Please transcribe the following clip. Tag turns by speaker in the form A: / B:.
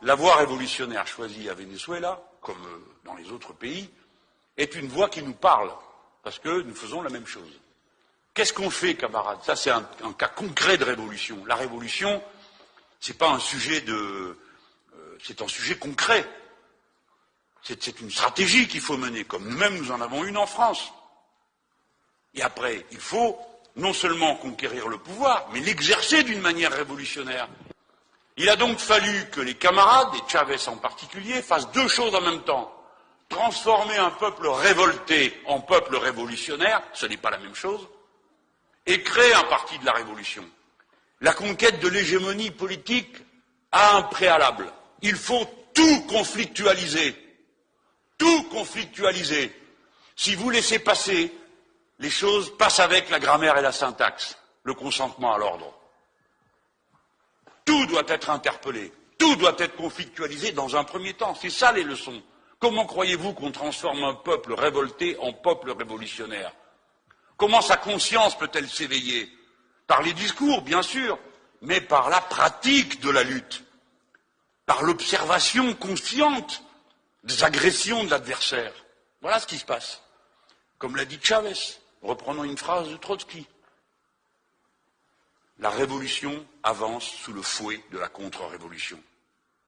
A: la voie révolutionnaire choisie à Venezuela, comme dans les autres pays, est une voie qui nous parle, parce que nous faisons la même chose. Qu'est-ce qu'on fait, camarades? Ça, c'est un cas concret de révolution. La révolution, c'est pas un sujet c'est un sujet concret. C'est une stratégie qu'il faut mener, comme nous-mêmes nous en avons une en France. Et après, il faut non seulement conquérir le pouvoir, mais l'exercer d'une manière révolutionnaire. Il a donc fallu que les camarades, et Chavez en particulier, fassent deux choses en même temps. Transformer un peuple révolté en peuple révolutionnaire, ce n'est pas la même chose, et créer un parti de la révolution. La conquête de l'hégémonie politique a un préalable. Il faut tout conflictualiser. Tout conflictualiser. Si vous laissez passer, les choses passent avec la grammaire et la syntaxe, le consentement à l'ordre. Tout doit être interpellé, tout doit être conflictualisé dans un premier temps. C'est ça les leçons. Comment croyez-vous qu'on transforme un peuple révolté en peuple révolutionnaire? Comment sa conscience peut-elle s'éveiller? Par les discours, bien sûr, mais par la pratique de la lutte, par l'observation consciente des agressions de l'adversaire. Voilà ce qui se passe. Comme l'a dit Chavez, reprenons une phrase de Trotsky. La révolution avance sous le fouet de la contre-révolution.